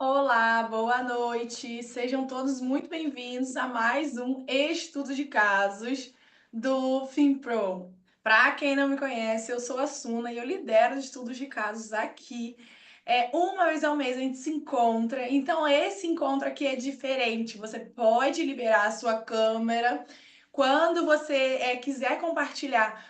Olá, boa noite. Sejam todos muito bem-vindos a mais um estudo de casos do FinPro. Para quem não me conhece, eu sou a Suna e eu lidero os estudos de casos aqui. Uma vez ao mês a gente se encontra, então esse encontro aqui é diferente. Você pode liberar a sua câmera quando você quiser compartilhar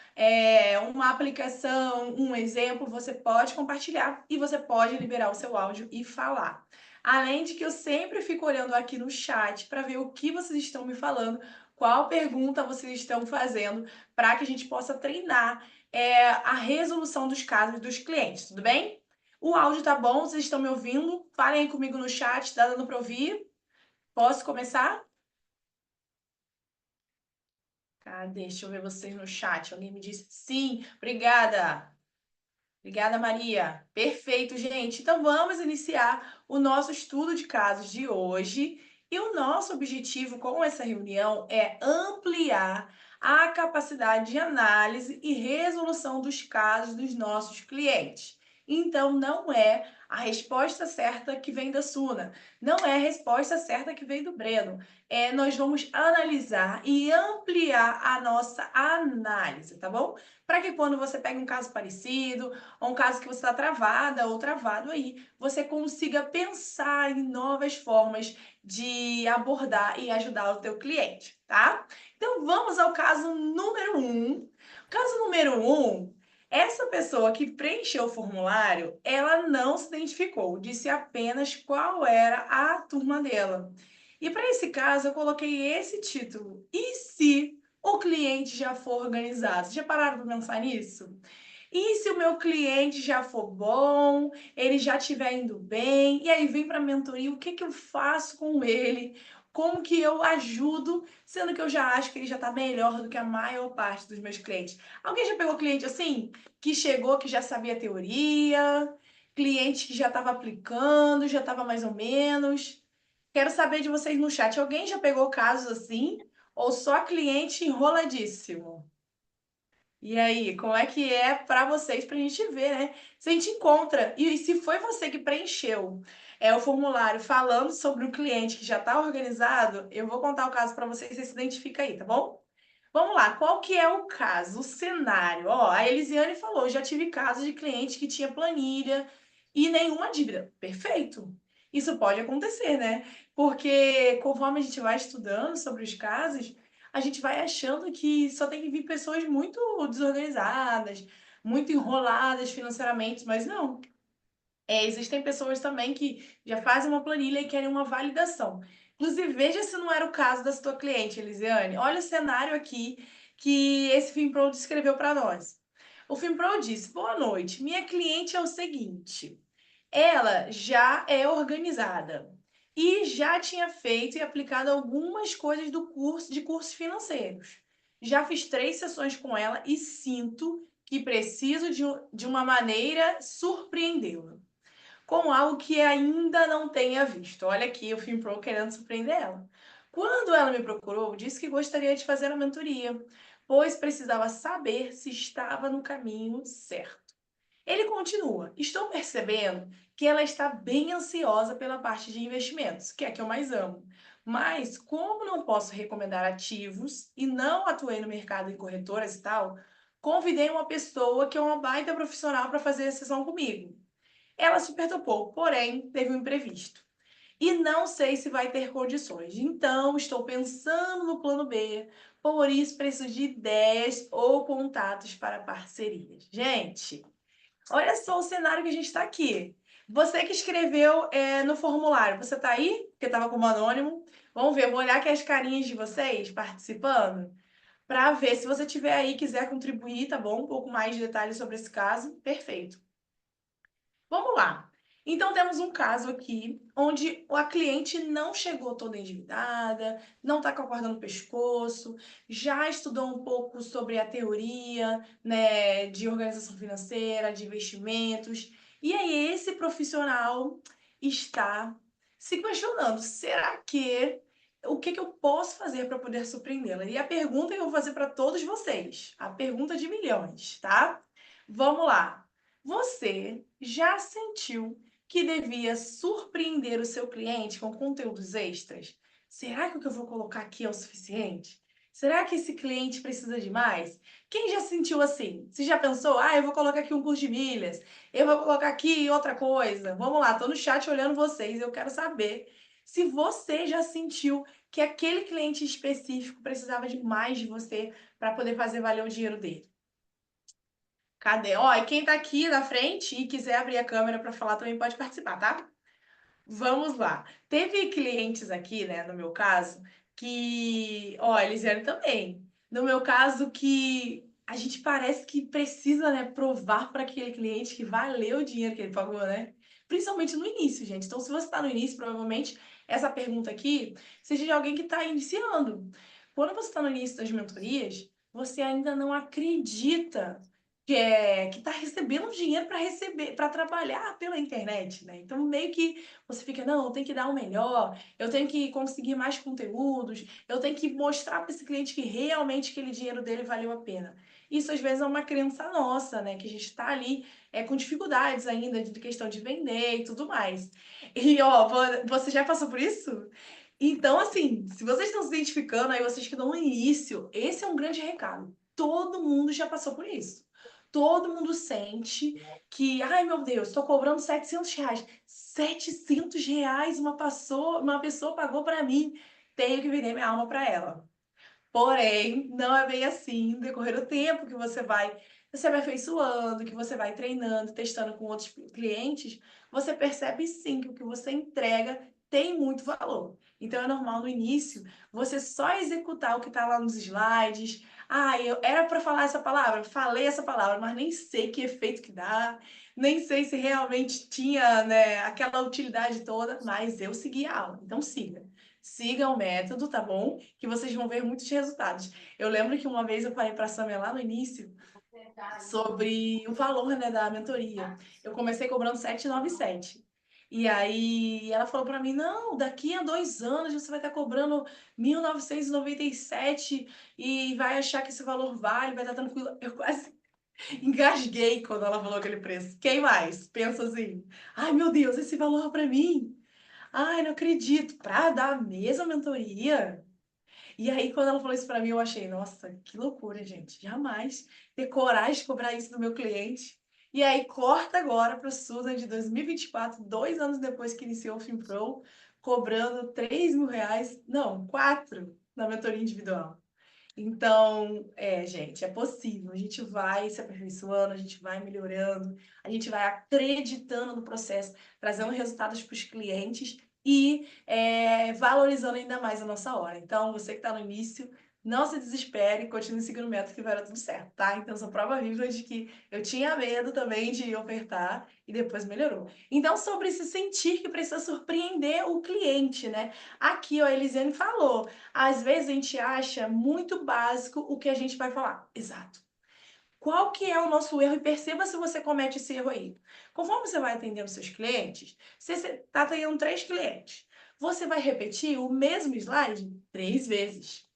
uma aplicação, um exemplo, você pode compartilhar e você pode liberar o seu áudio e falar. Além de que eu sempre fico olhando aqui no chat para ver o que vocês estão me falando, qual pergunta vocês estão fazendo, para que a gente possa treinar a resolução dos casos dos clientes, tudo bem? O áudio tá bom? Vocês estão me ouvindo? Falem aí comigo no chat, tá dando para ouvir? Posso começar? Deixa eu ver vocês no chat. Alguém me disse sim. Obrigada. Obrigada, Maria. Perfeito, gente. Então vamos iniciar o nosso estudo de casos de hoje. E o nosso objetivo com essa reunião é ampliar a capacidade de análise e resolução dos casos dos nossos clientes. Então, não é a resposta certa que vem da Suna, não é a resposta certa que vem do Breno. Nós vamos analisar e ampliar a nossa análise, tá bom? Para que quando você pega um caso parecido, ou um caso que você está travada ou travado aí, você consiga pensar em novas formas de abordar e ajudar o teu cliente, tá? Então vamos ao caso número 1. Caso número 1, essa pessoa que preencheu o formulário, ela não se identificou, disse apenas qual era a turma dela. E para esse caso eu coloquei esse título: E se o cliente já for organizado? Vocês já pararam para pensar nisso? E se o meu cliente já for bom, ele já estiver indo bem, e aí vem para a mentoria, o que que eu faço com ele? Como que eu ajudo, sendo que eu já acho que ele já está melhor do que a maior parte dos meus clientes. Alguém já pegou cliente assim? Que chegou, que já sabia a teoria, cliente que já estava aplicando, já estava mais ou menos. Quero saber de vocês no chat. Alguém já pegou casos assim? Ou só cliente enroladíssimo? E aí, como é que é para vocês, para a gente ver, né? Se a gente encontra, e se foi você que preencheu o formulário falando sobre o cliente que já está organizado, eu vou contar o caso para vocês, você se identifica aí, tá bom? Vamos lá, qual que é o caso, o cenário? Ó, a Elisiane falou, já tive casos de cliente que tinha planilha e nenhuma dívida. Perfeito. Isso pode acontecer, né? Porque conforme a gente vai estudando sobre os casos, a gente vai achando que só tem que vir pessoas muito desorganizadas, muito enroladas financeiramente, mas não. Existem pessoas também que já fazem uma planilha e querem uma validação. Inclusive, veja se não era o caso da sua cliente, Elisiane. Olha o cenário aqui que esse FinPro descreveu para nós. O FinPro disse: Boa noite, minha cliente é o seguinte. Ela já é organizada e já tinha feito e aplicado algumas coisas do curso de cursos financeiros. Já fiz 3 sessões com ela e sinto que preciso de uma maneira surpreendê-la com algo que ainda não tenha visto. Olha aqui o FinPro querendo surpreender ela. Quando ela me procurou, disse que gostaria de fazer a mentoria, pois precisava saber se estava no caminho certo. Ele continua: Estou percebendo que ela está bem ansiosa pela parte de investimentos, que é a que eu mais amo. Mas, como não posso recomendar ativos e não atuei no mercado em corretoras e tal, convidei uma pessoa que é uma baita profissional para fazer a sessão comigo. Ela super topou, porém teve um imprevisto. E não sei se vai ter condições. Então, estou pensando no plano B, por isso preciso de ideias ou contatos para parcerias. Gente, olha só o cenário que a gente está aqui. Você que escreveu no formulário, você está aí? Porque estava como anônimo. Vamos ver, vou olhar aqui as carinhas de vocês participando, para ver se você tiver aí e quiser contribuir, tá bom? Um pouco mais de detalhes sobre esse caso. Perfeito. Vamos lá. Então, temos um caso aqui onde a cliente não chegou toda endividada, não está com a corda no pescoço, já estudou um pouco sobre a teoria, né, de organização financeira, de investimentos, e aí esse profissional está se questionando: será que o que eu posso fazer para poder surpreendê-la? E a pergunta que eu vou fazer para todos vocês, a pergunta de milhões, tá? Vamos lá. Você já sentiu que devia surpreender o seu cliente com conteúdos extras? Será que o que eu vou colocar aqui é o suficiente? Será que esse cliente precisa de mais? Quem já se sentiu assim? Você já pensou, eu vou colocar aqui um curso de milhas, eu vou colocar aqui outra coisa. Vamos lá, tô no chat olhando vocês, eu quero saber se você já sentiu que aquele cliente específico precisava de mais de você para poder fazer valer o dinheiro dele. Cadê? Ó, e quem tá aqui na frente e quiser abrir a câmera para falar também pode participar, tá? Vamos lá. Teve clientes aqui, né, no meu caso, que, ó, Elisiane também. No meu caso, que a gente parece que precisa, né, provar para aquele cliente que valeu o dinheiro que ele pagou, né? Principalmente no início, gente. Então, se você está no início, provavelmente essa pergunta aqui seja de alguém que está iniciando. Quando você está no início das mentorias, você ainda não acredita que está recebendo dinheiro para receber, para trabalhar pela internet, né? Então, meio que você fica, não, eu tenho que dar o melhor, eu tenho que conseguir mais conteúdos, eu tenho que mostrar para esse cliente que realmente aquele dinheiro dele valeu a pena. Isso às vezes é uma crença nossa, né? Que a gente está ali com dificuldades ainda de questão de vender e tudo mais. E ó, você já passou por isso? Então, assim, se vocês estão se identificando aí, vocês que estão no início, esse é um grande recado. Todo mundo já passou por isso. Todo mundo sente que, ai meu Deus, estou cobrando R$ 700. R$ 700 uma pessoa pagou para mim. Tenho que vender minha alma para ela. Porém, não é bem assim. No decorrer do tempo que você vai se aperfeiçoando, que você vai treinando, testando com outros clientes, você percebe sim que o que você entrega tem muito valor. Então é normal no início você só executar o que está lá nos slides. Eu era para falar essa palavra, falei essa palavra, mas nem sei que efeito que dá, nem sei se realmente tinha, né, aquela utilidade toda, mas eu segui a aula. Então siga. Siga o método, tá bom? Que vocês vão ver muitos resultados. Eu lembro que uma vez eu falei para a Samia lá no início sobre o valor, né, da mentoria. Eu comecei cobrando 797. E aí ela falou para mim, não, daqui a 2 anos você vai estar cobrando 1.997 e vai achar que esse valor vale, vai estar tranquilo. Eu quase engasguei quando ela falou aquele preço. Quem mais? Pensa assim, ai meu Deus, esse valor é para mim. Ai, não acredito, para dar a mesma mentoria? E aí, quando ela falou isso para mim, eu achei, nossa, que loucura, gente. Jamais ter coragem de cobrar isso do meu cliente. E aí, corta agora para a Susan de 2024, 2 anos depois que iniciou o FinPro, cobrando R$ 3.000, não, 4 na mentoria individual. Então, gente, é possível. A gente vai se aperfeiçoando, a gente vai melhorando, a gente vai acreditando no processo, trazendo resultados para os clientes e valorizando ainda mais a nossa hora. Então, você que está no início, não se desespere, continue seguindo o método que vai dar tudo certo, tá? Então, sou prova viva de que eu tinha medo também de ofertar e depois melhorou. Então, sobre se sentir que precisa surpreender o cliente, né? Aqui, ó, a Elisiane falou. Às vezes a gente acha muito básico o que a gente vai falar. Exato. Qual que é o nosso erro? E perceba se você comete esse erro aí. Conforme você vai atendendo seus clientes, você está atendendo 3 clientes. Você vai repetir o mesmo slide 3 vezes.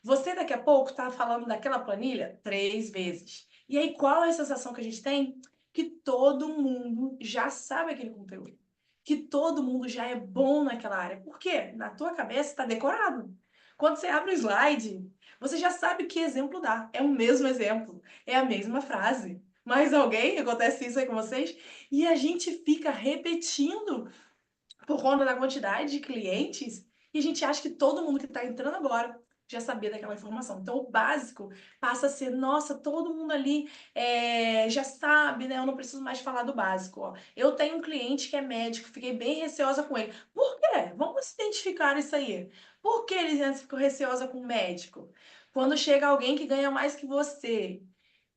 Você daqui a pouco está falando daquela planilha 3 vezes. E aí, qual é a sensação que a gente tem? Que todo mundo já sabe aquele conteúdo. Que todo mundo já é bom naquela área. Por quê? Na tua cabeça está decorado. Quando você abre o slide, você já sabe que exemplo dá. É o mesmo exemplo. É a mesma frase. Mais alguém? Acontece isso aí com vocês? E a gente fica repetindo por conta da quantidade de clientes, e a gente acha que todo mundo que está entrando agora já sabia daquela informação. Então, o básico passa a ser, nossa, todo mundo ali já sabe, né? Eu não preciso mais falar do básico. Ó. Eu tenho um cliente que é médico, fiquei bem receosa com ele. Por quê? Vamos identificar isso aí. Por que eles ficam receosa com o médico? Quando chega alguém que ganha mais que você,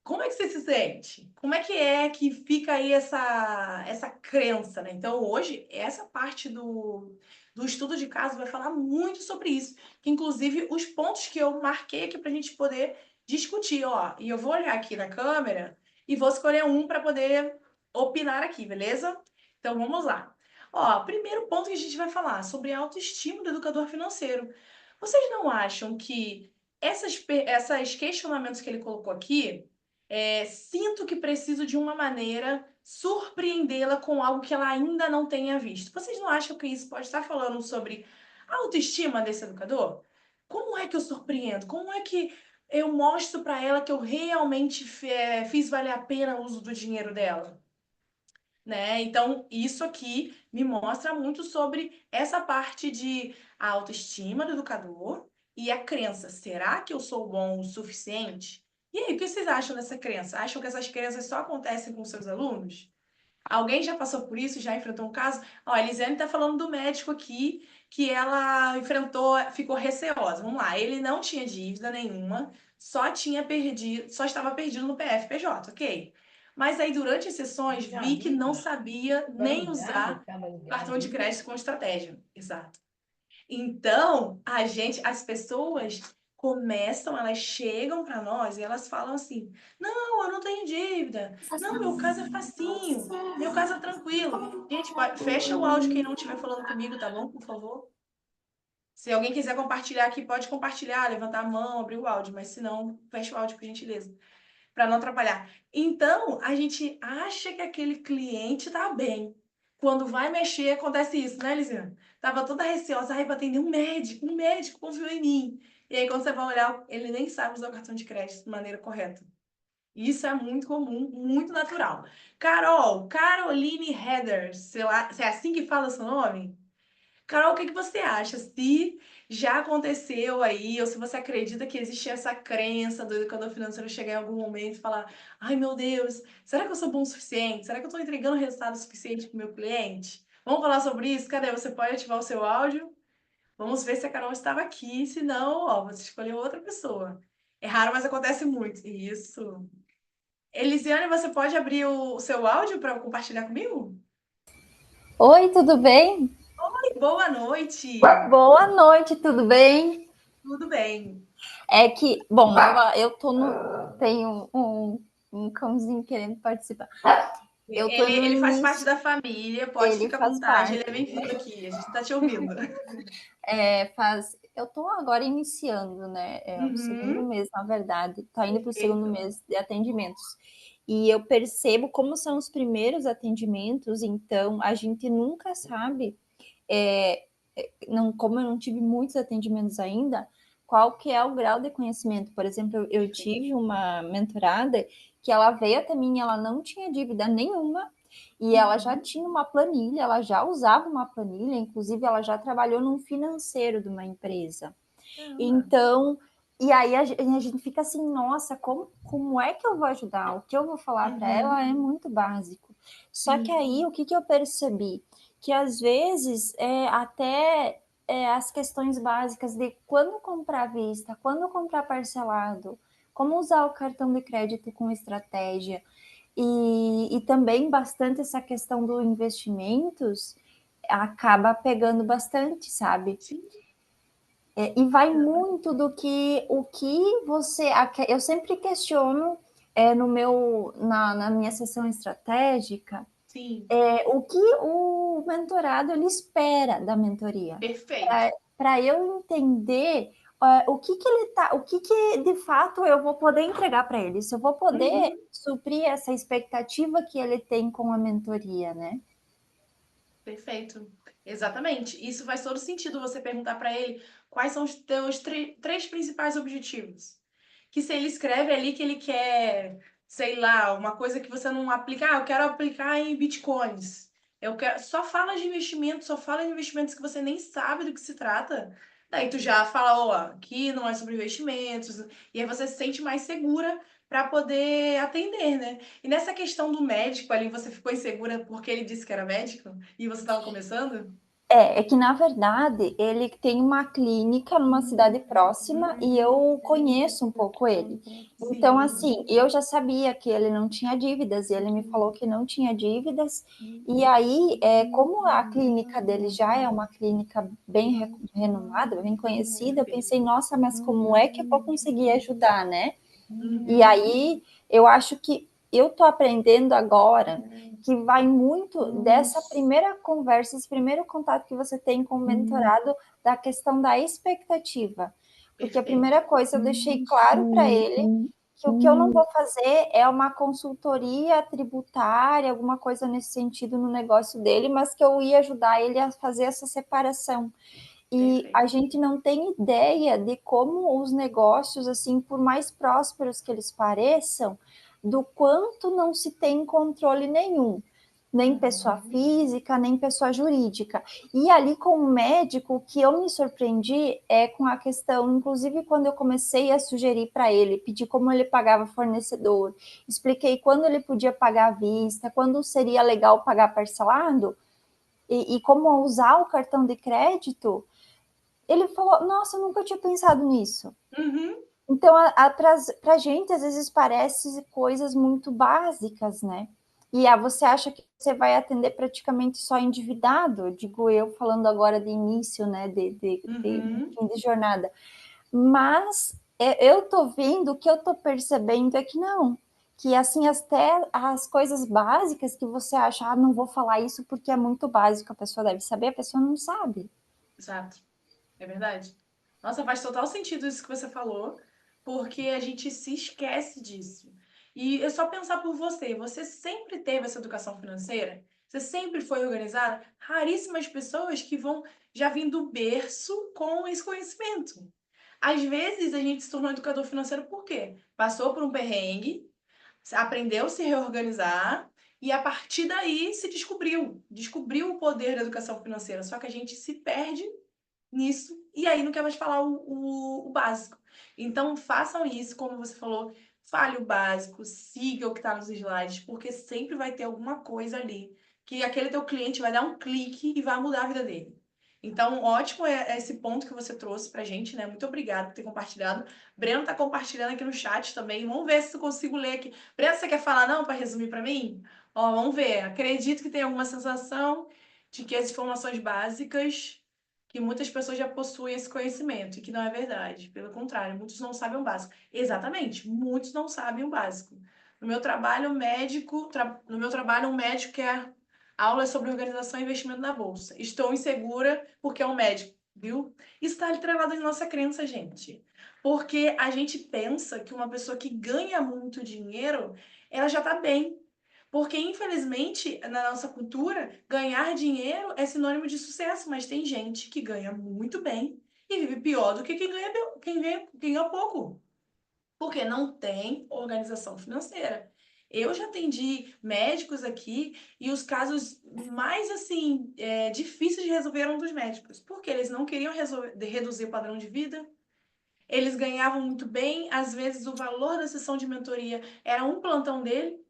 como é que você se sente? Como é que fica aí essa crença, né? Então, hoje, essa parte do estudo de caso vai falar muito sobre isso. Que, inclusive, os pontos que eu marquei aqui para a gente poder discutir, ó. E eu vou olhar aqui na câmera e vou escolher um para poder opinar aqui, beleza? Então, vamos lá. Ó, primeiro ponto que a gente vai falar sobre a autoestima do educador financeiro. Vocês não acham que essas questionamentos que ele colocou aqui sinto que preciso de uma maneira surpreendê-la com algo que ela ainda não tenha visto. Vocês não acham que isso pode estar falando sobre a autoestima desse educador? Como é que eu surpreendo? Como é que eu mostro para ela que eu realmente fiz valer a pena o uso do dinheiro dela? Né? Então, isso aqui me mostra muito sobre essa parte de a autoestima do educador e a crença. Será que eu sou bom o suficiente? E aí, o que vocês acham dessa crença? Acham que essas crenças só acontecem com seus alunos? Alguém já passou por isso? Já enfrentou um caso? Ó, a Elisiane está falando do médico aqui que ela enfrentou, ficou receosa. Vamos lá, ele não tinha dívida nenhuma, só tinha perdido, só estava perdido no PFPJ, ok? Mas aí durante as sessões vi que não sabia nem usar cartão de crédito com estratégia. Exato. Então, as pessoas começam, elas chegam para nós e elas falam assim: não, eu não tenho dívida. Não, meu caso é facinho. Meu caso é tranquilo. Gente, fecha o áudio quem não estiver falando comigo, tá bom? Por favor. Se alguém quiser compartilhar aqui, pode compartilhar, levantar a mão, abrir o áudio, mas se não, fecha o áudio, por gentileza, para não atrapalhar. Então, a gente acha que aquele cliente tá bem. Quando vai mexer, acontece isso, né, Lisiane? Tava toda receosa, ai, vou atender um médico confiou em mim. E aí, quando você vai olhar, ele nem sabe usar o cartão de crédito de maneira correta. Isso é muito comum, muito natural. Caroline Heather, sei lá, se é assim que fala seu nome? Carol, o que que você acha? Se já aconteceu aí, ou se você acredita que existe essa crença do educador financeiro chegar em algum momento e falar: ai meu Deus, será que eu sou bom o suficiente? Será que eu estou entregando resultado suficiente para o meu cliente? Vamos falar sobre isso? Cadê? Você pode ativar o seu áudio? Vamos ver se a Carol estava aqui. Se não, ó, você escolheu outra pessoa. É raro, mas acontece muito. Isso. Elisiane, você pode abrir o seu áudio para compartilhar comigo? Oi, tudo bem? Oi, boa noite. Boa noite, tudo bem? Tudo bem. É que, bom, eu tô no. Tenho um cãozinho querendo participar. Eu tô no Ele faz parte início, da família, pode ele ficar à faz vontade, ele parte. é bem-vindo aqui, a gente está te ouvindo. Eu tô agora iniciando, né? É o segundo Uhum, mês, na verdade. Tá indo para o segundo perfeito. mês de atendimentos. E eu percebo como são os primeiros atendimentos, então a gente nunca sabe é, não, como eu não tive muitos atendimentos ainda, qual que é o grau de conhecimento. Por exemplo, eu tive uma mentorada que ela veio até mim, ela não tinha dívida nenhuma, e ela já tinha uma planilha, ela já usava uma planilha, inclusive ela já trabalhou num financeiro de uma empresa. Caramba. Então, e aí a gente fica assim, nossa, como é que eu vou ajudar? O que eu vou falar para ela Uhum, é muito básico. Só que sim. aí o que eu percebi? Que às vezes até as questões básicas de quando comprar à vista, quando comprar parcelado, como usar o cartão de crédito com estratégia, e também bastante essa questão do investimentos acaba pegando bastante, sabe? Sim, E vai exatamente. muito do que o que você. Eu sempre questiono no na minha sessão estratégica Sim, o que o mentorado ele espera da mentoria. perfeito. Para eu entender o que, que ele tá, o que de fato eu vou poder entregar para ele, se eu vou poder Uhum, suprir essa expectativa que ele tem com a mentoria, né? perfeito. Exatamente. Isso faz todo sentido você perguntar para ele quais são os teus três principais objetivos. Que se ele escreve ali que ele quer, sei lá, uma coisa que você não aplica, eu quero aplicar em bitcoins. Eu quero, só fala de investimento, só fala de investimentos que você nem sabe do que se trata. Daí tu já fala, ó, aqui não é sobre investimentos, e aí você se sente mais segura para poder atender, né? E nessa questão do médico ali, você ficou insegura porque ele disse que era médico e você estava começando? É que na verdade ele tem uma clínica numa cidade próxima e eu conheço um pouco ele. Então, Sim. assim, eu já sabia que ele não tinha dívidas, e ele me falou que não tinha dívidas. E aí, como a clínica dele já é uma clínica bem renomada, bem conhecida, eu pensei, nossa, mas como é que eu vou conseguir ajudar, né? E Uhum. aí eu acho que eu estou aprendendo agora que vai muito dessa primeira conversa, esse primeiro contato que você tem com o mentorado, da questão da expectativa. Porque a Perfeito. primeira coisa eu deixei claro para ele que o que eu não vou fazer é uma consultoria tributária, alguma coisa nesse sentido no negócio dele, mas que eu ia ajudar ele a fazer essa separação. E a Perfeito. gente não tem ideia de como os negócios, assim, por mais prósperos que eles pareçam, do quanto não se tem controle nenhum, nem pessoa Uhum. física, nem pessoa jurídica. E ali com o médico, o que eu me surpreendi é com a questão, inclusive quando eu comecei a sugerir para ele, pedir como ele pagava fornecedor, expliquei quando ele podia pagar à vista, quando seria legal pagar parcelado, e como usar o cartão de crédito, ele falou, nossa, eu nunca tinha pensado nisso. Uhum. Então, para a gente, às vezes parece coisas muito básicas, né? E você acha que você vai atender praticamente só endividado, digo eu, falando agora de início, né, Uhum. fim de jornada. Mas eu tô vendo, o que eu tô percebendo é que não, que assim, até as coisas básicas que você acha, ah, não vou falar isso porque é muito básico, a pessoa deve saber, a pessoa não sabe. Exato. É verdade. Nossa, faz total sentido isso que você falou, porque a gente se esquece disso. E é só pensar por você. Você sempre teve essa educação financeira? Você sempre foi organizada? Raríssimas pessoas que vão já vir do berço com esse conhecimento. Às vezes a gente se tornou educador financeiro por quê? Passou por um perrengue, aprendeu a se reorganizar e a partir daí se descobriu o poder da educação financeira. Só que a gente se perde nisso e aí não quer mais falar o básico. Então façam isso, como você falou, fale o básico, siga o que está nos slides, porque sempre vai ter alguma coisa ali que aquele teu cliente vai dar um clique e vai mudar a vida dele. Então, ótimo é esse ponto que você trouxe pra gente, né? Muito obrigada por ter compartilhado. Breno tá compartilhando aqui no chat também. Vamos ver se eu consigo ler aqui. Breno, você quer falar não para resumir para mim? Ó, vamos ver. Acredito que tem alguma sensação de que as informações básicas que muitas pessoas já possuem esse conhecimento e que não é verdade. Pelo contrário, muitos não sabem o básico. Exatamente, muitos não sabem o básico. No meu trabalho, um médico quer aulas sobre organização e investimento na bolsa. Estou insegura porque é um médico, viu? Isso está atrelado à nossa crença, gente. Porque a gente pensa que uma pessoa que ganha muito dinheiro, ela já está bem. Porque, infelizmente, na nossa cultura, ganhar dinheiro é sinônimo de sucesso, mas tem gente que ganha muito bem e vive pior do que quem ganha pouco, porque não tem organização financeira. Eu já atendi médicos aqui e os casos mais assim difíceis de resolver eram dos médicos, porque eles não queriam reduzir o padrão de vida, eles ganhavam muito bem, às vezes o valor da sessão de mentoria era um plantão dele,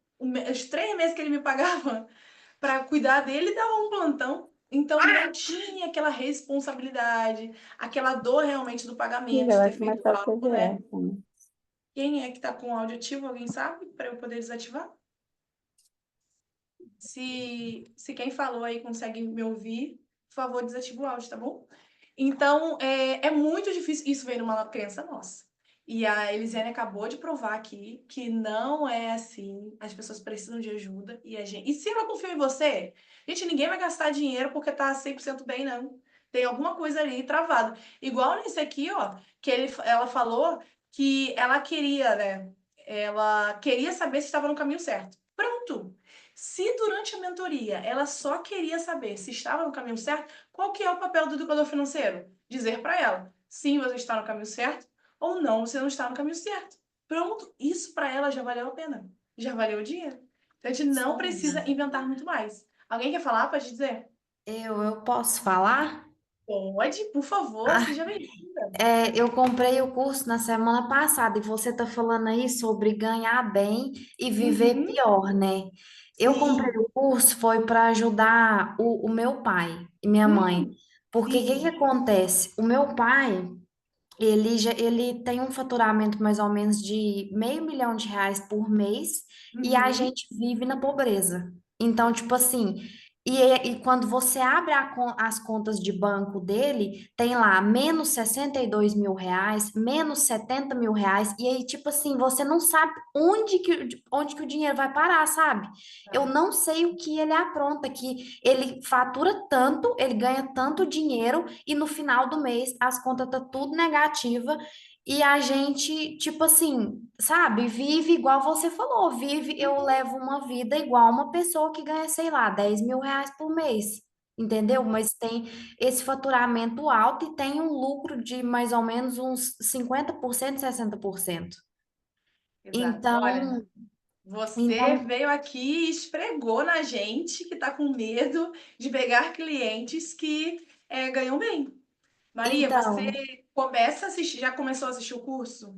os 3 meses que ele me pagava para cuidar dele dava um plantão. Então não tinha aquela responsabilidade, aquela dor realmente do Ih, pagamento, de vai ter feito começar a algo, né? CVS, né? Quem é que tá com o áudio ativo? Alguém sabe? Para eu poder desativar? Se quem falou aí consegue me ouvir, por favor, desativa o áudio, tá bom? Então, é muito difícil. Isso veio numa crença nossa. E a Elisiane acabou de provar aqui que não é assim. As pessoas precisam de ajuda. E se ela confia em você, gente, ninguém vai gastar dinheiro porque tá 100% bem, não. Tem alguma coisa ali travada. Igual nesse aqui, ó, que ela falou que ela queria, né? Ela queria saber se estava no caminho certo. Pronto. Se durante a mentoria ela só queria saber se estava no caminho certo, qual que é o papel do educador financeiro? Dizer para ela, sim, você está no caminho certo, ou não, você não está no caminho certo. Pronto, isso para ela já valeu a pena. Já valeu o dinheiro. Então a gente não precisa Sônia, inventar muito mais. Alguém quer falar? Pode dizer? eu posso falar? Pode, por favor, Ah, seja bem-vinda. eu comprei o curso na semana passada e você está falando aí sobre ganhar bem e viver Uhum, pior, né? Eu comprei sim. o curso foi para ajudar o meu pai e minha mãe. Porque o que que Sim. acontece? O meu pai, ele tem um faturamento mais ou menos de R$ 500.000 por mês e a Uhum. gente vive na pobreza. Então, tipo assim, e quando você abre as contas de banco dele, tem lá menos R$ 62.000, menos R$ 70.000, e aí, tipo assim, você não sabe onde que o dinheiro vai parar, sabe? Eu Tá. não sei o que ele apronta, que ele fatura tanto, ele ganha tanto dinheiro, e no final do mês as contas tá tudo negativa. E a gente, tipo assim, sabe, vive igual você falou, vive, eu levo uma vida igual uma pessoa que ganha, sei lá, 10 mil reais por mês, entendeu? Mas tem esse faturamento alto e tem um lucro de mais ou menos uns 50%, 60%. Exato. Olha, Então, você então, veio aqui e esfregou na gente que está com medo de pegar clientes que ganham bem. Maria, você então, começa a assistir, já começou a assistir o curso?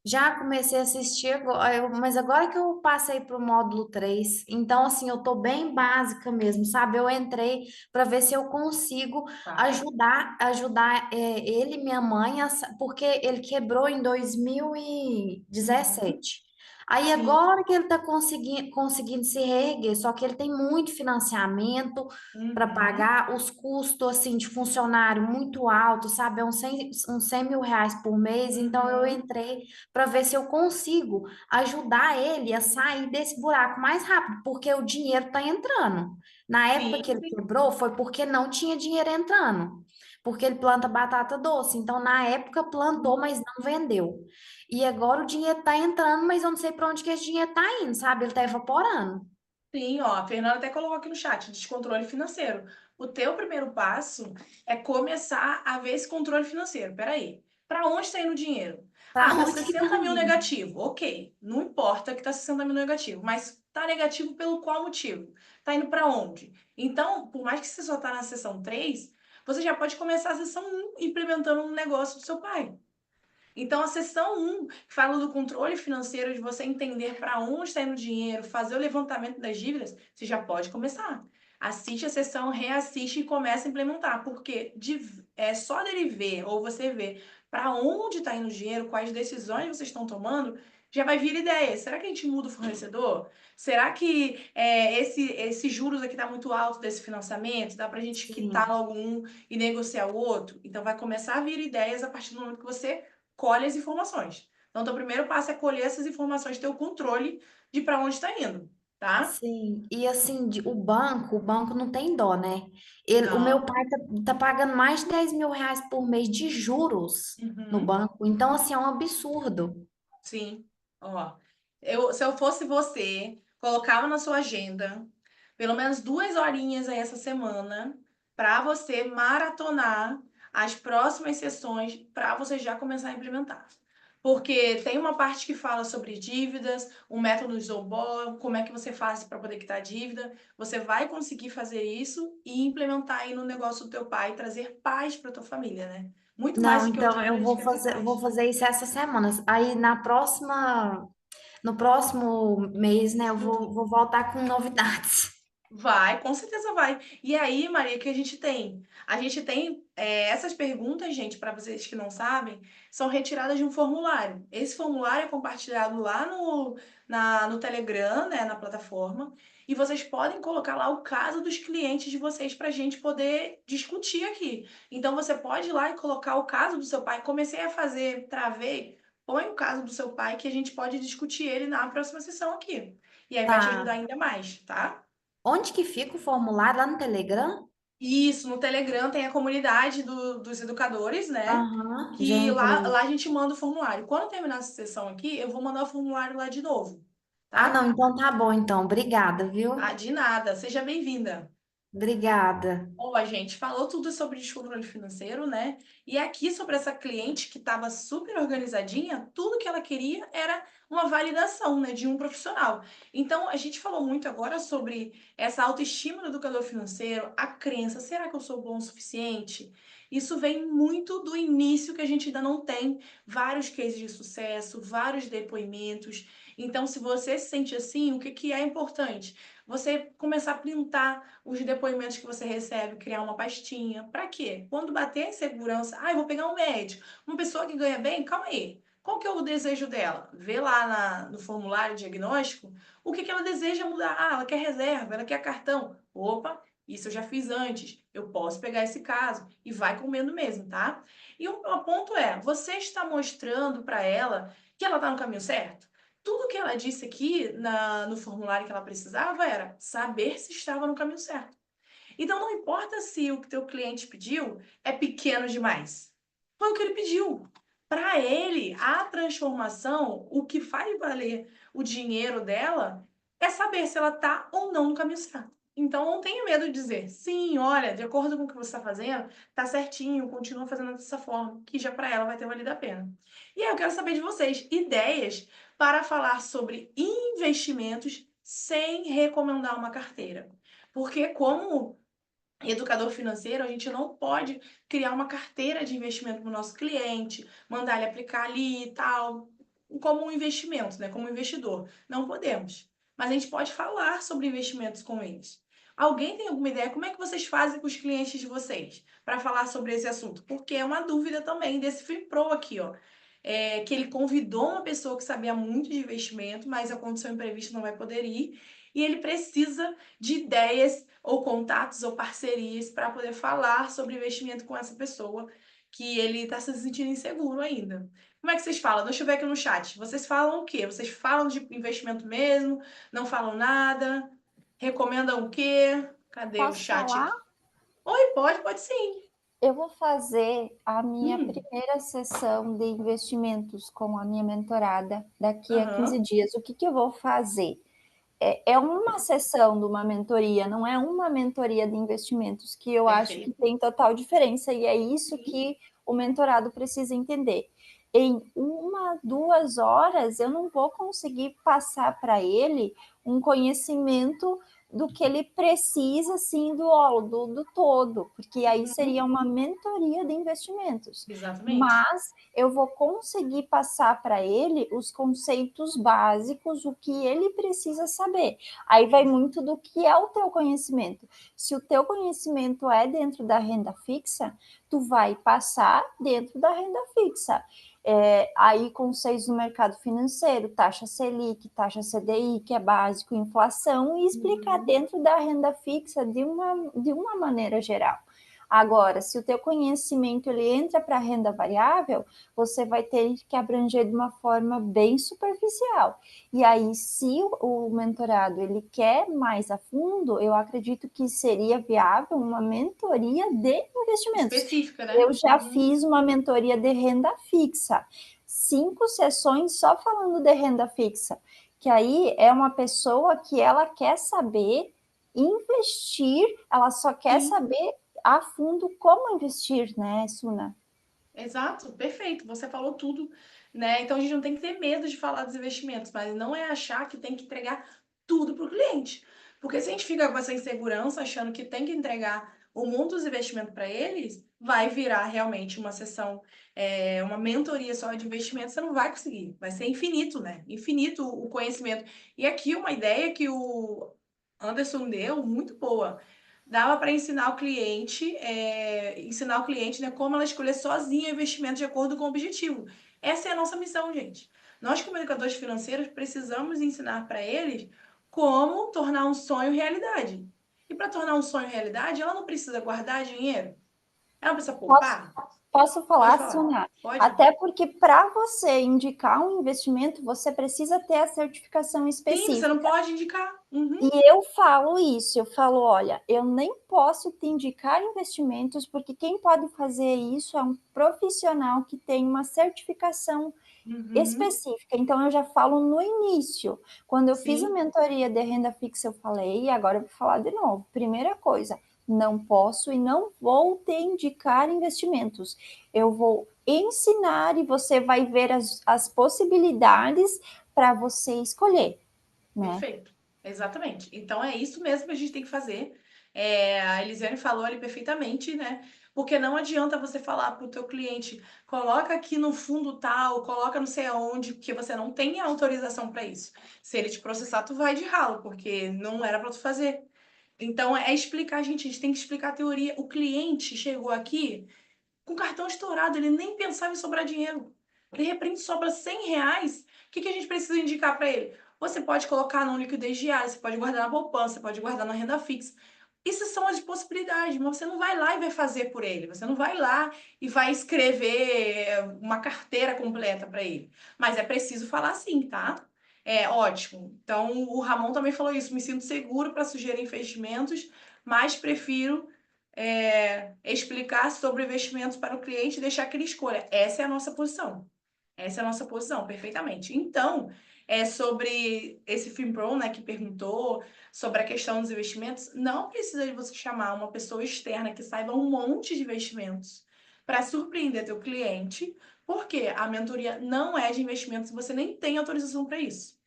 já comecei a assistir agora, mas agora que eu passei para o módulo 3, então assim, eu tô bem básica mesmo, sabe? Eu entrei para ver se eu consigo Vai. ajudar ele e minha mãe, porque ele quebrou em Uhum. 2017. Aí Sim. agora que ele está conseguindo se reerguer, só que ele tem muito financiamento para Uhum. pagar os custos assim de funcionário muito altos, sabe? É uns 100 mil reais por mês, então eu Uhum. entrei para ver se eu consigo ajudar ele a sair desse buraco mais rápido, porque o dinheiro está entrando. Na época Sim, que ele sim. quebrou, foi porque não tinha dinheiro entrando, porque ele planta batata doce. Então, na época, plantou, mas não vendeu. E agora o dinheiro está entrando, mas eu não sei para onde que esse dinheiro está indo, sabe? Ele está evaporando. Sim, ó, a Fernanda até colocou aqui no chat, descontrole financeiro. O teu primeiro passo é começar a ver esse controle financeiro. Peraí, para onde está indo o dinheiro? Ah, Para tá onde que está 60 mil indo? negativo. Ok, não importa que tá 60 mil negativo, mas tá negativo pelo qual motivo? Tá indo para onde? Então, por mais que você só tá na sessão 3, você já pode começar a sessão 1 implementando um negócio do seu pai. Então, a seção 1 fala do controle financeiro, de você entender para onde está indo o dinheiro, fazer o levantamento das dívidas, você já pode começar. Assiste a sessão, reassiste e começa a implementar, porque é só dele ver, ou você ver para onde está indo o dinheiro, quais decisões vocês estão tomando, já vai vir ideia. Será que a gente muda o fornecedor? Será que esse juros aqui está muito alto desse financiamento? Dá para a gente quitar Sim, logo um e negociar o outro? Então, vai começar a vir ideias a partir do momento que você colhe as informações. Então, o primeiro passo é colher essas informações, ter o controle de para onde está indo, tá? sim. E assim, o banco não tem dó, né? O meu Não. pai tá pagando mais de 10 mil reais por mês de juros no Uhum. banco. Então, assim, é um absurdo. Sim. Ó, se eu fosse você, colocava na sua agenda pelo menos 2 horinhas aí essa semana para você maratonar as próximas sessões para você já começar a implementar. Porque tem uma parte que fala sobre dívidas, o método Zobol, como é que você faz para poder quitar a dívida. Você vai conseguir fazer isso e implementar aí no negócio do teu pai, trazer paz para tua família, né? Muito mais Não, do que o então dinheiro, a gente quer ter eu vou paz. fazer isso essa semana. Aí no próximo mês, né, eu vou voltar com novidades. Vai, com certeza vai. E aí, Maria, o que a gente tem? A gente tem essas perguntas, gente, para vocês que não sabem, são retiradas de um formulário. Esse formulário é compartilhado lá no Telegram, né, na plataforma, e vocês podem colocar lá o caso dos clientes de vocês para a gente poder discutir aqui. Então, você pode ir lá e colocar o caso do seu pai. Comecei a fazer, travei, põe o caso do seu pai que a gente pode discutir ele na próxima sessão aqui. E aí vai te ajudar Tá. ainda mais, tá? Onde que fica o formulário? Lá no Telegram? Isso, no Telegram tem a comunidade dos educadores, né? Aham, já Que lá entrei. a gente manda o formulário. Quando terminar essa sessão aqui, eu vou mandar o formulário lá de novo, Ah, tá? não, então tá bom, então. Obrigada, Ah, viu? de nada. Seja bem-vinda. Obrigada. Ó, a gente falou tudo sobre descontrole financeiro, né? E aqui sobre essa cliente que estava super organizadinha, tudo que ela queria era uma validação, né, de um profissional. Então, a gente falou muito agora sobre essa autoestima do educador financeiro, a crença, será que eu sou bom o suficiente? Isso vem muito do início que a gente ainda não tem vários cases de sucesso, vários depoimentos. Então, se você se sente assim, o que que é importante? Você começar a printar os depoimentos que você recebe, criar uma pastinha. Para quê? Quando bater a insegurança, eu vou pegar um médico, uma pessoa que ganha bem, calma aí. Qual que é o desejo dela? Vê lá no formulário diagnóstico o que ela deseja mudar. Ah, ela quer reserva, ela quer cartão. Opa, isso eu já fiz antes. Eu posso pegar esse caso e vai comendo mesmo, tá? E o ponto é, você está mostrando para ela que ela está no caminho certo? Tudo que ela disse aqui no formulário que ela precisava era saber se estava no caminho certo. Então não importa se o que teu cliente pediu é pequeno demais. Foi o que ele pediu. para ele, a transformação, o que faz valer o dinheiro dela é saber se ela está ou não no caminho certo. Então, não tenha medo de dizer, sim, olha, de acordo com o que você está fazendo, tá certinho, continua fazendo dessa forma, que já para ela vai ter valido a pena. E aí eu quero saber de vocês, ideias para falar sobre investimentos sem recomendar uma carteira. Porque como educador financeiro, a gente não pode criar uma carteira de investimento para o nosso cliente, mandar ele aplicar ali e tal, como um investimento, né? Como investidor. Não podemos. Mas a gente pode falar sobre investimentos com eles. Alguém tem alguma ideia? Como é que vocês fazem com os clientes de vocês para falar sobre esse assunto? Porque é uma dúvida também desse FinPro aqui, ó. Que ele convidou uma pessoa que sabia muito de investimento, mas aconteceu um imprevisto, não vai poder ir. E ele precisa de ideias ou contatos ou parcerias para poder falar sobre investimento com essa pessoa que ele está se sentindo inseguro ainda. Como é que vocês falam? Deixa eu ver aqui no chat. Vocês falam o quê? Vocês falam de investimento mesmo? Não falam nada? Recomendam o quê? Cadê o Posso chat falar? aqui? Oi, pode sim. Eu vou fazer a minha Hum, primeira sessão de investimentos com a minha mentorada daqui a 15 aham, dias. O que eu vou fazer? É uma sessão de uma mentoria, não é uma mentoria de investimentos, que eu acho que perfeito. tem total diferença, e é isso Sim. que o mentorado precisa entender. Em 1, 2 horas, eu não vou conseguir passar para ele um conhecimento do que ele precisa, assim, do todo, porque aí Uhum, seria uma mentoria de investimentos. exatamente. Mas eu vou conseguir passar para ele os conceitos básicos, o que ele precisa saber. Aí vai muito do que é o teu conhecimento. Se o teu conhecimento é dentro da renda fixa, tu vai passar dentro da renda fixa. Aí conceitos do mercado financeiro, taxa Selic, taxa CDI, que é básico, inflação, e explicar Uhum. dentro da renda fixa de uma maneira geral. Agora, se o teu conhecimento ele entra para a renda variável, você vai ter que abranger de uma forma bem superficial. E aí, se o mentorado ele quer mais a fundo, eu acredito que seria viável uma mentoria de investimentos. Específica, né? Eu já fiz uma mentoria de renda fixa, 5 sessões só falando de renda fixa, que aí é uma pessoa que ela quer saber investir, ela só quer Sim. saber a fundo como investir, né, Suna? Exato, perfeito. Você falou tudo, né? Então a gente não tem que ter medo de falar dos investimentos, mas não é achar que tem que entregar tudo para o cliente. Porque se a gente fica com essa insegurança, achando que tem que entregar o mundo dos investimentos para eles, vai virar realmente uma sessão, uma mentoria só de investimentos, você não vai conseguir. Vai ser infinito, né? Infinito o conhecimento. E aqui uma ideia que o Anderson deu, muito boa. Dava para ensinar o cliente, né, como ela escolher sozinha o investimento de acordo com o objetivo. Essa é a nossa missão, gente. Nós, como educadores financeiros, precisamos ensinar para eles como tornar um sonho realidade. E para tornar um sonho realidade, ela não precisa guardar dinheiro, ela precisa Posso, poupar. posso Pode falar, falar. Suna? Pode? Até porque para você indicar um investimento, você precisa ter a certificação Sim, você não específica. pode indicar. Uhum. E eu falo isso, eu falo, olha, eu nem posso te indicar investimentos, porque quem pode fazer isso é um profissional que tem uma certificação Uhum. específica. Então, eu já falo no início. Quando eu fiz a Sim. mentoria de renda fixa, eu falei, e agora eu vou falar de novo. Primeira coisa, não posso e não vou te indicar investimentos. Eu vou ensinar e você vai ver as possibilidades para você escolher, né? Perfeito, exatamente. Então é isso mesmo que a gente tem que fazer. A Elisiane falou ali perfeitamente, né? Porque não adianta você falar para o teu cliente, coloca aqui no fundo tal, coloca não sei aonde, porque você não tem autorização para isso. Se ele te processar, tu vai de ralo, porque não era para tu fazer. Então é explicar, gente, a gente tem que explicar a teoria. O cliente chegou aqui com cartão estourado, ele nem pensava em sobrar dinheiro. De repente sobra R$ 100. O que a gente precisa indicar para ele? Você pode colocar num liquidez diário, você pode guardar na poupança, você pode guardar na renda fixa. Isso são as possibilidades, mas você não vai lá e vai fazer por ele. Você não vai lá e vai escrever uma carteira completa para ele. Mas é preciso falar sim, tá? É ótimo. Então, o Ramon também falou isso. Me sinto seguro para sugerir investimentos, mas prefiro explicar sobre investimentos para o cliente e deixar que ele escolha. Essa é a nossa posição. Essa é a nossa posição, perfeitamente. Então, sobre esse FinPro, né, que perguntou sobre a questão dos investimentos, não precisa de você chamar uma pessoa externa que saiba um monte de investimentos para surpreender teu cliente, porque a mentoria não é de investimentos e você nem tem autorização para isso.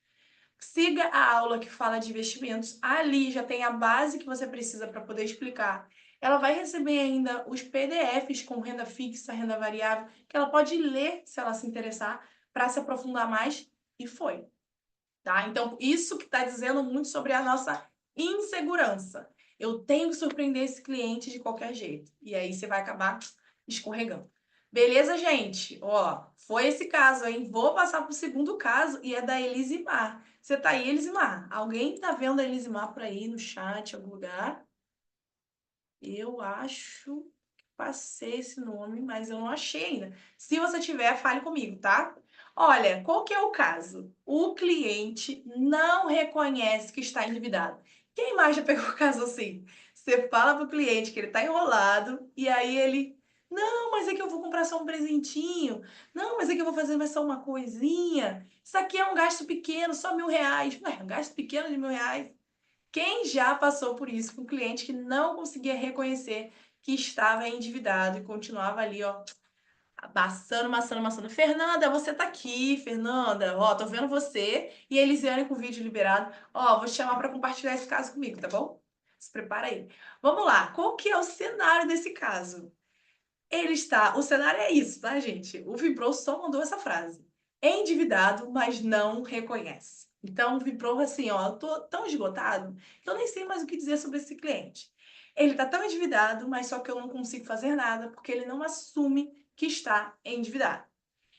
Siga a aula que fala de investimentos. Ali já tem a base que você precisa para poder explicar. Ela vai receber ainda os PDFs com renda fixa, renda variável, que ela pode ler se ela se interessar para se aprofundar mais. E foi. Tá? Então, isso que está dizendo muito sobre a nossa insegurança. Eu tenho que surpreender esse cliente de qualquer jeito. E aí você vai acabar escorregando. Beleza, gente? Ó, foi esse caso, hein? Vou passar para o segundo caso e é da Elisimar. Você tá aí, Elisimar? Alguém tá vendo a Elisimar por aí no chat, em algum lugar? Eu acho que passei esse nome, mas eu não achei ainda. Se você tiver, fale comigo, tá? Olha, qual que é o caso? O cliente não reconhece que está endividado. Quem mais já pegou o caso assim? Você fala pro cliente que ele tá enrolado e aí ele, não, mas é que eu vou comprar só um presentinho. Não, mas é que eu vou fazer mais só uma coisinha. Isso aqui é um gasto pequeno, só R$ 1.000. Ué, um gasto pequeno de R$ 1.000. Quem já passou por isso com um cliente que não conseguia reconhecer que estava endividado e continuava ali, ó, amassando, amassando, amassando. Fernanda, você tá aqui, Fernanda. Ó, tô vendo você e a Elisiane com o vídeo liberado. Ó, vou te chamar para compartilhar esse caso comigo, tá bom? Se prepara aí. Vamos lá. Qual que é o cenário desse caso? O cenário é isso, tá, gente? O Vibro só mandou essa frase. Endividado, mas não reconhece. Então, o Vibro, assim, ó, eu tô tão esgotado que eu nem sei mais o que dizer sobre esse cliente. Ele tá tão endividado, mas só que eu não consigo fazer nada porque ele não assume que está endividado.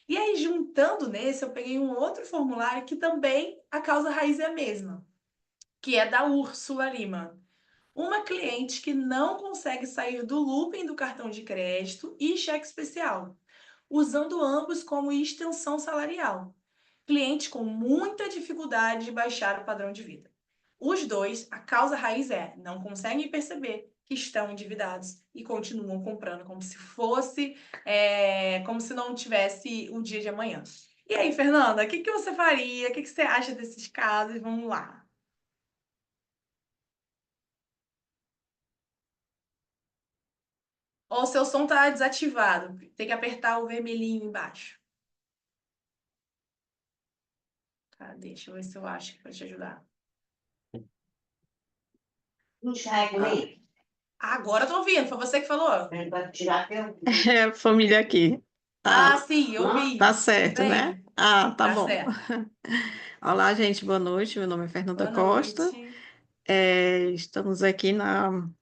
E aí, juntando nesse, eu peguei um outro formulário que também a causa raiz é a mesma, que é da Úrsula Lima. Uma cliente que não consegue sair do looping do cartão de crédito e cheque especial, usando ambos como extensão salarial. Cliente com muita dificuldade de baixar o padrão de vida. Os dois, a causa raiz não conseguem perceber que estão endividados e continuam comprando como se fosse, como se não tivesse o dia de amanhã. E aí, Fernanda, o que que você faria? O que que você acha desses casos? Vamos lá. Ó, o seu som tá desativado. Tem que apertar o vermelhinho embaixo. Tá, deixa eu ver se eu acho que vai te ajudar. Enxerga aí. Agora eu tô ouvindo, foi você que falou? Para tirar teu. É a família aqui. Ah, sim, eu Tá vi. Tudo certo, né? bem? Tá Tá bom. certo. Olá, gente, boa noite. Meu nome é Fernanda Boa Costa. noite. Estamos aqui no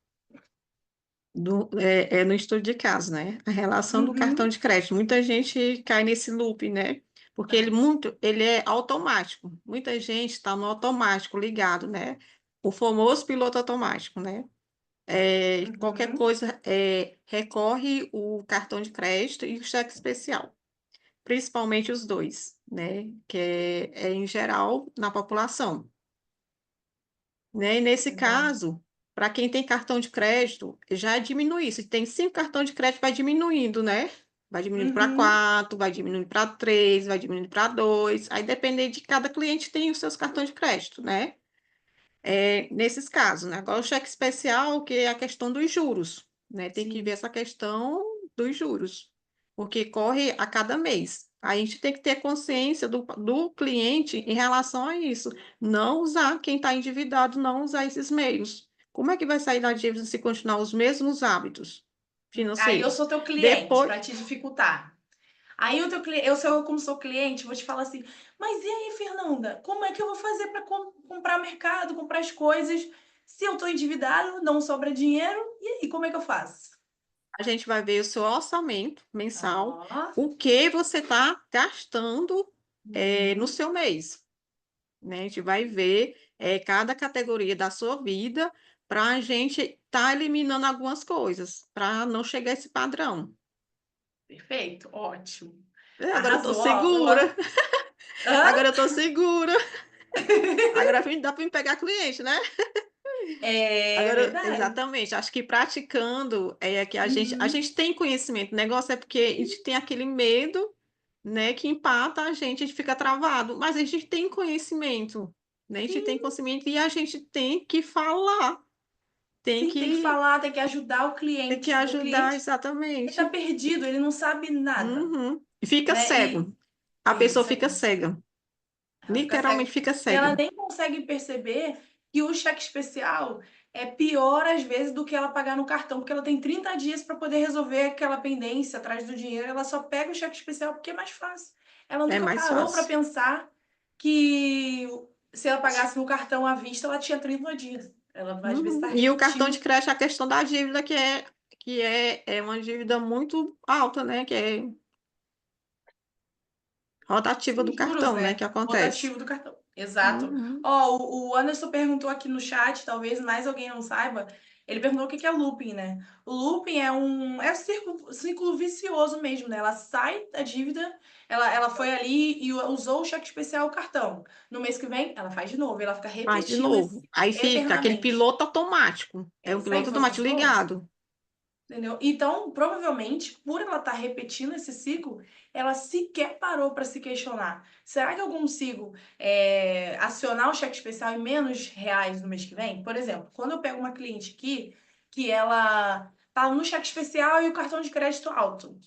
estudo de caso, né? A relação do cartão Uhum. de crédito. Muita gente cai nesse loop, né? Porque ele é automático. Muita gente está no automático ligado, né? O famoso piloto automático, né? Qualquer Uhum. coisa recorre o cartão de crédito e o cheque especial. Principalmente os dois, né? Que é em geral na população, né? E nesse Verdade. caso, para quem tem cartão de crédito, já diminui. Se tem 5 cartões de crédito, vai diminuindo, né? Vai diminuindo para Uhum. 4, vai diminuindo para 3, vai diminuindo para 2. Aí depende de cada cliente tem os seus cartões de crédito, né? Nesses casos, né? Agora o cheque especial, que é a questão dos juros, né? Tem que ver Sim. essa questão dos juros, porque corre a cada mês. A gente tem que ter consciência do cliente em relação a isso. Não usar, quem está endividado, não usar esses meios. Como é que vai sair da dívida se continuar os mesmos hábitos Aí eu financeiros? sou teu cliente Depois, para te dificultar. Aí o teu cliente, como sou cliente, vou te falar assim: "Mas e aí, Fernanda, como é que eu vou fazer para comprar mercado, comprar as coisas, se eu tô endividado, não sobra dinheiro? E aí, como é que eu faço?" a gente vai ver o seu orçamento mensal, Ó. o que você está gastando, no Uhum. seu mês. Né? A gente vai ver cada categoria da sua vida para a gente estar eliminando algumas coisas, para não chegar a esse padrão. Perfeito, ótimo. Agora eu estou Arrasou, ó. segura, Hã? agora eu estou segura. Agora dá para me pegar cliente, né? É Agora, verdade. exatamente, acho que praticando é que a Uhum. gente tem conhecimento. O negócio é porque a gente tem aquele medo, né, que empata a gente fica travado. Mas a gente tem conhecimento, né? A gente tem Sim, conhecimento e a gente tem que falar, tem sim, tem que que, falar, tem que ajudar o tem que cliente, porque o ajudar, cliente ele tá exatamente. perdido, ele não sabe nada, Uhum. E fica né? cego. A pessoa Isso fica aí. cega. Ela fica cega. Literalmente fica E ela cega. nem consegue perceber que o cheque especial é pior, às vezes, do que ela pagar no cartão, porque ela tem 30 dias para poder resolver aquela pendência atrás do dinheiro. Ela só pega o cheque especial porque é mais fácil. Ela É nunca mais parou para fácil. pensar que se ela pagasse no cartão à vista, ela tinha 30 dias. Ela, às vezes, está Uhum. E o cartão de repetindo crédito, a questão da dívida, que é uma dívida muito alta, né? Que é rotativa do os juros, cartão, né? né? Que acontece. Rotativo do cartão. Exato. Uhum. Ó, o Anderson perguntou aqui no chat, talvez mais alguém não saiba. Ele perguntou o que que é looping, né? O looping é um círculo vicioso mesmo, né? Ela sai da dívida, ela foi ali e usou o cheque especial, o cartão. No mês que vem, ela faz de novo, ela fica Faz de repetindo novo. esse Aí fica aquele eternamente. piloto automático. É É um isso aí, piloto foi o que você automático falou? ligado. Entendeu? Então, provavelmente, por ela estar repetindo esse ciclo, ela sequer parou para se questionar. Será que eu consigo acionar o cheque especial em menos reais no mês que vem? Por exemplo, quando eu pego uma cliente aqui que ela tá no cheque especial e o cartão de crédito alto.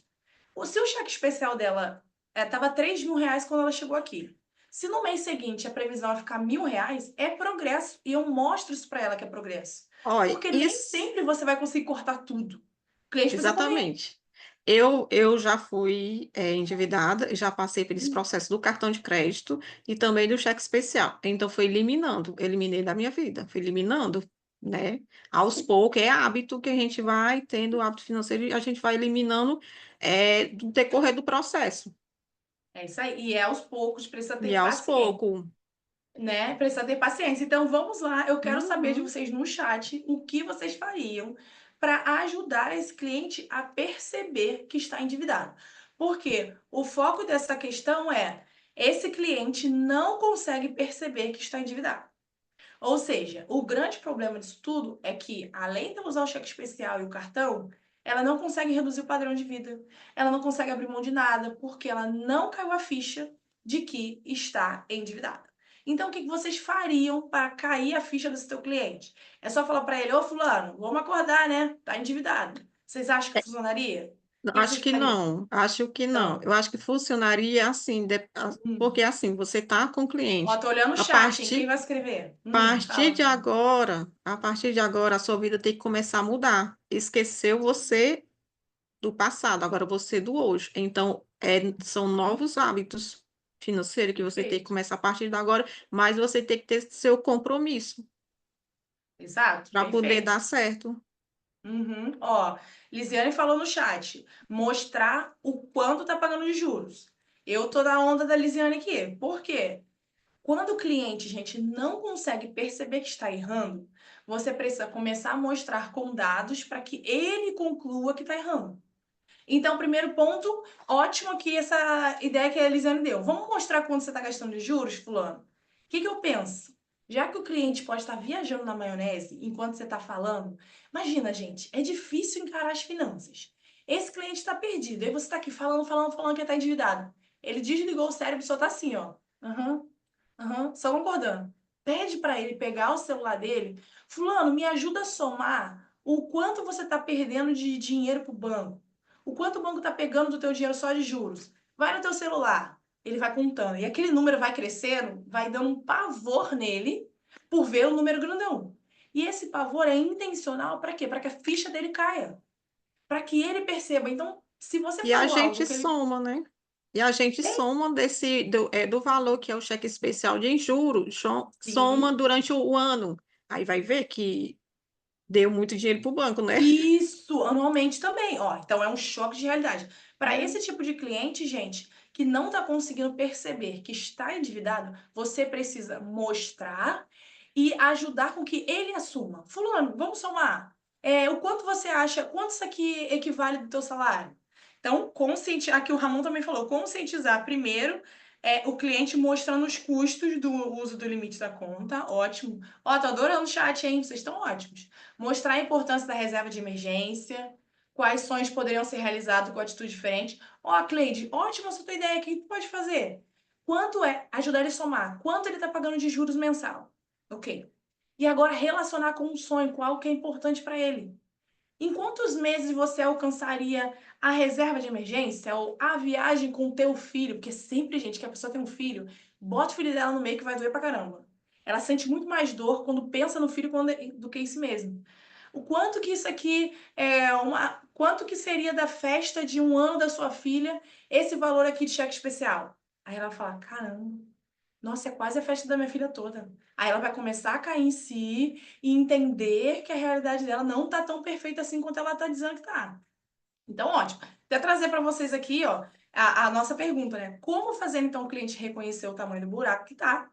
Se o cheque especial dela estava 3 mil reais quando ela chegou aqui. Se no mês seguinte a previsão é ficar 1.000 reais, é progresso. E eu mostro isso para ela que é progresso. Olha, Porque nem isso. sempre você vai conseguir cortar tudo. O cliente precisa comer. Exatamente. Eu já fui endividada, já passei por esse processo do cartão de crédito e também do cheque especial. Então, foi eliminando, eliminei da minha vida, fui eliminando, né? Aos poucos, é hábito que a gente vai tendo, hábito financeiro, e a gente vai eliminando do decorrer do processo. É isso aí. E é aos poucos, precisa E ter aos paciência, poucos. né? Precisa ter paciência. Então vamos lá, eu quero saber de Uhum. vocês no chat o que vocês fariam para ajudar esse cliente a perceber que está endividado. Porque o foco dessa questão é esse cliente não consegue perceber que está endividado. Ou seja, o grande problema disso tudo é que, além de usar o cheque especial e o cartão, ela não consegue reduzir o padrão de vida. Ela não consegue abrir mão de nada, porque ela não caiu a ficha de que está endividada. Então, o que vocês fariam para cair a ficha desse teu cliente? É só falar para ele, ô fulano, vamos acordar, né? Tá endividado. Vocês acham que funcionaria? O que Acho vocês que fariam? não, acho que não. Não. Eu acho que funcionaria assim, Hum. porque assim, você está com o Ó, cliente. tô olhando o A chat, hein? Quem partir vai escrever? partir Fala. de agora, a partir de agora, a sua vida tem que começar a mudar. Esqueceu você do passado, agora você do hoje. Então, são novos hábitos financeiros que você tem que Perfeito. começar a partir de agora, mas você tem que ter seu compromisso Exato, para poder perfeito. dar certo. Uhum. Ó, Lisiane falou no chat, mostrar o quanto tá pagando de juros. Eu tô na onda da Lisiane aqui. Por quê? Quando o cliente, gente, não consegue perceber que está errando, você precisa começar a mostrar com dados para que ele conclua que está errando. Então, primeiro ponto, ótimo aqui essa ideia que a Elisiane deu. Vamos mostrar quanto você está gastando de juros, fulano? O que eu penso? Já que o cliente pode estar viajando na maionese enquanto você está falando, imagina, gente, é difícil encarar as finanças. Esse cliente está perdido, aí você está aqui falando que está endividado. Ele desligou o cérebro e só está assim, ó. Aham, aham, só concordando. Pede para ele pegar o celular dele. Fulano, me ajuda a somar o quanto você está perdendo de dinheiro para o banco. O quanto o banco está pegando do teu dinheiro só de juros? Vai no teu celular, ele vai contando. E aquele número vai crescendo, vai dando um pavor nele por ver o número grandão. E esse pavor é intencional para quê? Para que a ficha dele caia. Para que ele perceba. Então, se você E a falou algo gente que ele soma, né? E a gente soma do valor que é o cheque especial de juros, soma sim, durante o ano. Aí vai ver que deu muito dinheiro para o banco, né? isso, anualmente também, ó. Então é um choque de realidade. Para esse tipo de cliente, gente, que não está conseguindo perceber que está endividado, você precisa mostrar e ajudar com que ele assuma. Fulano, vamos somar. O quanto você acha, quanto isso aqui equivale do teu salário? Então, aqui o Ramon também falou, conscientizar primeiro, o cliente mostrando os custos do uso do limite da conta, ótimo. Ó, tô adorando o chat, hein? Vocês estão ótimos. Mostrar a importância da reserva de emergência, quais sonhos poderiam ser realizados com atitude diferente. Ó, Cleide, ótima essa tua ideia, o que tu pode fazer? Quanto é? Ajudar ele a somar. Quanto ele tá pagando de juros mensal? Ok. E agora relacionar com um sonho, com algo que é importante para ele. Em quantos meses você alcançaria a reserva de emergência ou a viagem com o teu filho? Porque sempre, gente, que a pessoa tem um filho, bota o filho dela no meio que vai doer pra caramba. Ela sente muito mais dor quando pensa no filho do que em si mesmo. O quanto que isso aqui quanto que seria da festa de 1 ano da sua filha esse valor aqui de cheque especial? Aí ela fala, caramba, nossa, é quase a festa da minha filha toda. Aí ela vai começar a cair em si e entender que a realidade dela não tá tão perfeita assim quanto ela tá dizendo que tá. Então, ótimo. Até trazer para vocês aqui, ó, a nossa pergunta, né? Como fazer então o cliente reconhecer o tamanho do buraco que tá?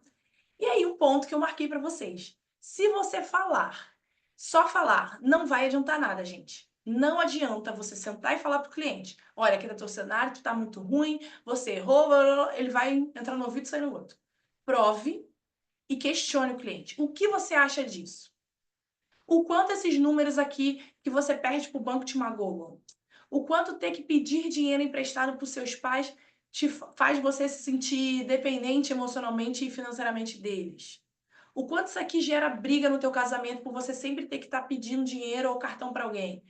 E aí, um ponto que eu marquei para vocês. Se você falar, só falar, não vai adiantar nada, gente. Não adianta você sentar e falar pro cliente: olha, aqui tá teu cenário, tu tá muito ruim, você errou, blá, blá, blá. Ele vai entrar no ouvido e sair no outro. Prove e questione o cliente. O que você acha disso? O quanto esses números aqui que você perde para o banco te magoam? O quanto ter que pedir dinheiro emprestado para os seus pais faz você se sentir dependente emocionalmente e financeiramente deles? O quanto isso aqui gera briga no teu casamento por você sempre ter que estar pedindo dinheiro ou cartão para alguém?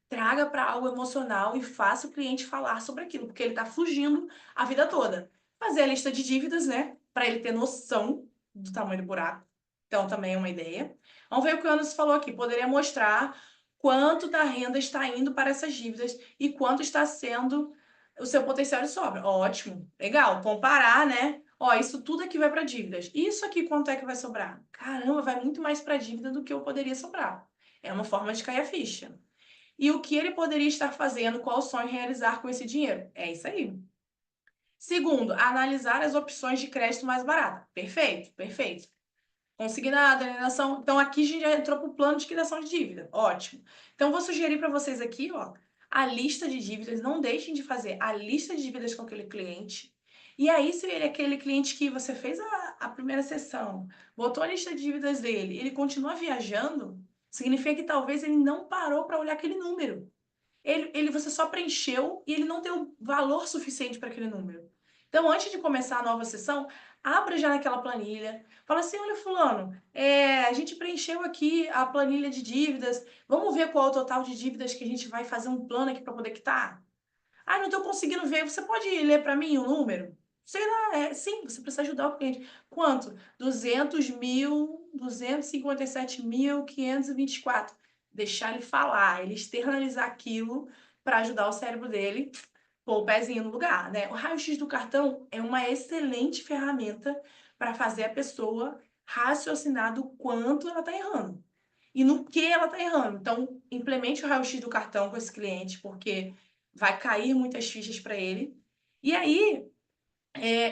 Traga para algo emocional e faça o cliente falar sobre aquilo, porque ele está fugindo a vida toda. Fazer a lista de dívidas, né? Para ele ter noção do tamanho do buraco. Então, também é uma ideia. Vamos ver o que o Anderson falou aqui. Poderia mostrar quanto da renda está indo para essas dívidas e quanto está sendo o seu potencial de sobra. Ótimo, legal. Comparar, né? Ó, isso tudo aqui vai para dívidas. Isso aqui quanto é que vai sobrar? Caramba, vai muito mais para dívida do que eu poderia sobrar. É uma forma de cair a ficha. E o que ele poderia estar fazendo, qual sonho realizar com esse dinheiro? É isso aí. Segundo, analisar as opções de crédito mais baratas. Perfeito, perfeito. Consignado, alienação. Então, aqui a gente já entrou para o plano de liquidação de dívida. Ótimo. Então, vou sugerir para vocês aqui, ó, a lista de dívidas. Não deixem de fazer a lista de dívidas com aquele cliente. E aí, se ele é aquele cliente que você fez a primeira sessão, botou a lista de dívidas dele, ele continua viajando, significa que talvez ele não parou para olhar aquele número. Você só preencheu e ele não deu valor suficiente para aquele número. Então, antes de começar a nova sessão, abra já naquela planilha. Fala assim, olha, fulano, a gente preencheu aqui a planilha de dívidas. Vamos ver qual é o total de dívidas que a gente vai fazer um plano aqui para poder quitar? Ah, não estou conseguindo ver. Você pode ler para mim o número? Sei lá, sim, você precisa ajudar o cliente. Quanto? 257.524. Deixar ele falar, ele externalizar aquilo para ajudar o cérebro dele, pôr o pezinho no lugar, né? O raio-x do cartão é uma excelente ferramenta para fazer a pessoa raciocinar do quanto ela está errando e no que ela está errando. Então, implemente o raio-x do cartão com esse cliente, porque vai cair muitas fichas para ele. E aí,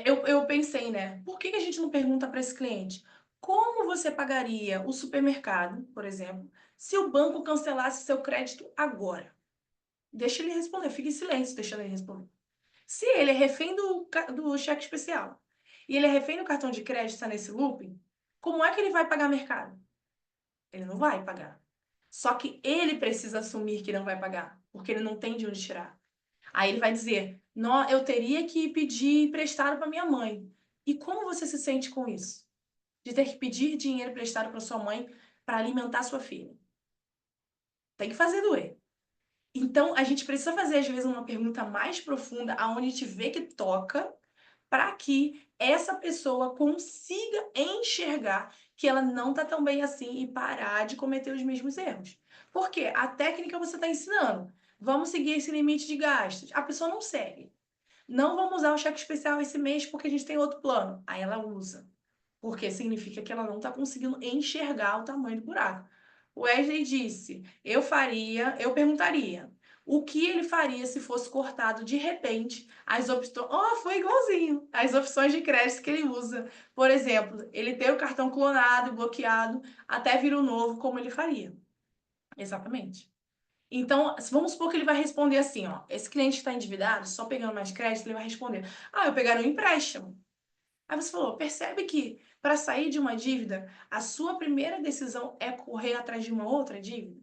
eu pensei, né? Por que a gente não pergunta para esse cliente como você pagaria o supermercado, por exemplo, se o banco cancelasse seu crédito agora? Deixa ele responder, fica em silêncio deixando ele responder. Se ele é refém do cheque especial e ele é refém do cartão de crédito, está nesse looping, como é que ele vai pagar mercado? Ele não vai pagar. Só que ele precisa assumir que não vai pagar, porque ele não tem de onde tirar. Aí ele vai dizer: não, eu teria que pedir emprestado para minha mãe. E como você se sente com isso? De ter que pedir dinheiro emprestado para sua mãe para alimentar sua filha? Tem que fazer doer. Então, a gente precisa fazer, às vezes, uma pergunta mais profunda, aonde a gente vê que toca, para que essa pessoa consiga enxergar que ela não está tão bem assim e parar de cometer os mesmos erros. Porque a técnica você está ensinando. Vamos seguir esse limite de gastos. A pessoa não segue. Não vamos usar o cheque especial esse mês porque a gente tem outro plano. Aí ela usa. Porque significa que ela não está conseguindo enxergar o tamanho do buraco. O Wesley disse: eu perguntaria o que ele faria se fosse cortado de repente as opções. Oh, foi igualzinho! As opções de crédito que ele usa. Por exemplo, ele ter o cartão clonado e bloqueado até vir o novo, como ele faria. Exatamente. Então, vamos supor que ele vai responder assim, ó. Esse cliente está endividado, só pegando mais crédito, ele vai responder: ah, eu pegaria um empréstimo. Aí você falou, percebe que para sair de uma dívida, a sua primeira decisão é correr atrás de uma outra dívida?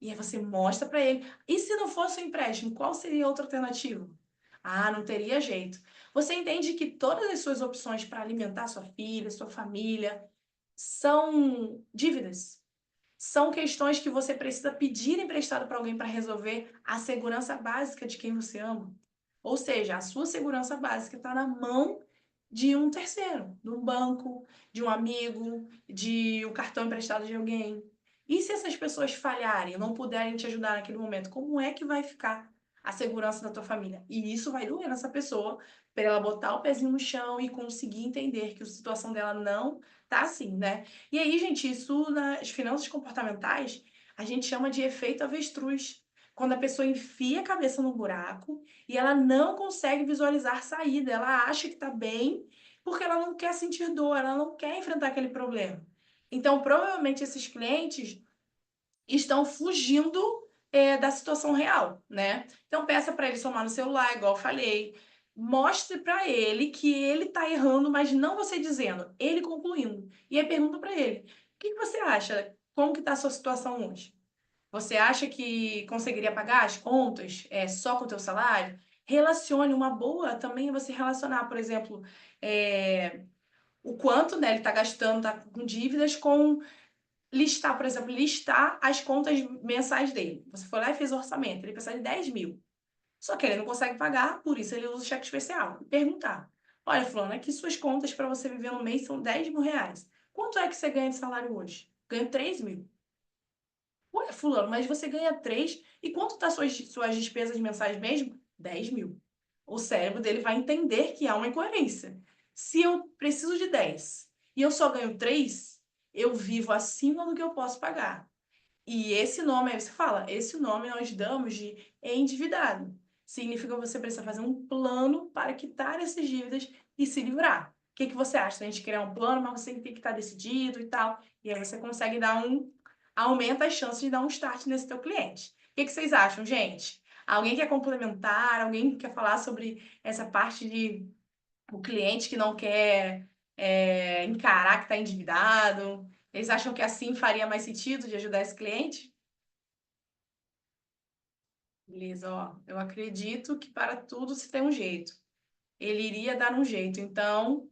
E aí você mostra para ele. E se não fosse um empréstimo, qual seria a outra alternativa? Ah, não teria jeito. Você entende que todas as suas opções para alimentar sua filha, sua família, são dívidas? São questões que você precisa pedir emprestado para alguém para resolver a segurança básica de quem você ama. Ou seja, a sua segurança básica está na mão de um terceiro, de um banco, de um amigo, de um cartão emprestado de alguém. E se essas pessoas falharem, não puderem te ajudar naquele momento, como é que vai ficar a segurança da tua família? E isso vai doer nessa pessoa, para ela botar o pezinho no chão e conseguir entender que a situação dela não tá assim, né? E aí, gente, isso nas finanças comportamentais, a gente chama de efeito avestruz. Quando a pessoa enfia a cabeça no buraco e ela não consegue visualizar saída, ela acha que tá bem porque ela não quer sentir dor, ela não quer enfrentar aquele problema. Então, provavelmente, esses clientes estão fugindo da situação real, né? Então, peça para ele somar no celular, igual eu falei. Mostre para ele que ele está errando, mas não você dizendo, ele concluindo. E aí pergunta para ele: o que você acha? Como que está a sua situação hoje? Você acha que conseguiria pagar as contas só com o teu salário? Relacione uma boa também é você relacionar, por exemplo, o quanto, né, ele está gastando, tá com dívidas com listar, por exemplo, listar as contas mensais dele. Você foi lá e fez o orçamento, ele precisa de 10 mil. Só que ele não consegue pagar, por isso ele usa o cheque especial. E perguntar: olha, fulano, aqui suas contas para você viver no mês são 10 mil reais. Quanto é que você ganha de salário hoje? Ganho 3 mil. Ué, fulano, mas você ganha 3 e quanto tá suas despesas mensais mesmo? 10 mil. O cérebro dele vai entender que há uma incoerência. Se eu preciso de 10 e eu só ganho 3, eu vivo acima do que eu posso pagar. E esse nome, aí você fala, esse nome nós damos de endividado. Significa que você precisa fazer um plano para quitar essas dívidas e se livrar. O que que você acha? A gente criar um plano, mas você tem que estar decidido e tal. E aí você consegue aumenta as chances de dar um start nesse teu cliente. O que que vocês acham, gente? Alguém quer complementar? Alguém quer falar sobre essa parte de o cliente que não quer encarar que está endividado? Eles acham que assim faria mais sentido de ajudar esse cliente? Beleza, ó. Eu acredito que para tudo se tem um jeito. Ele iria dar um jeito, então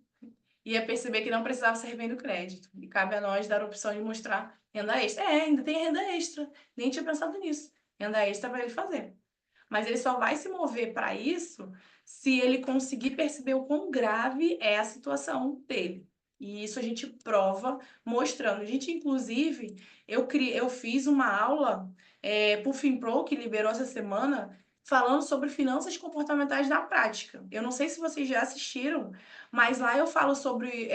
ia perceber que não precisava ser refém do crédito. E cabe a nós dar a opção de mostrar renda extra. Ainda tem renda extra. Nem tinha pensado nisso. Renda extra para ele fazer. Mas ele só vai se mover para isso se ele conseguir perceber o quão grave é a situação dele. E isso a gente prova mostrando. A gente, inclusive, eu fiz uma aula para o FinPro, que liberou essa semana, falando sobre finanças comportamentais na prática. Eu não sei se vocês já assistiram, mas lá eu falo sobre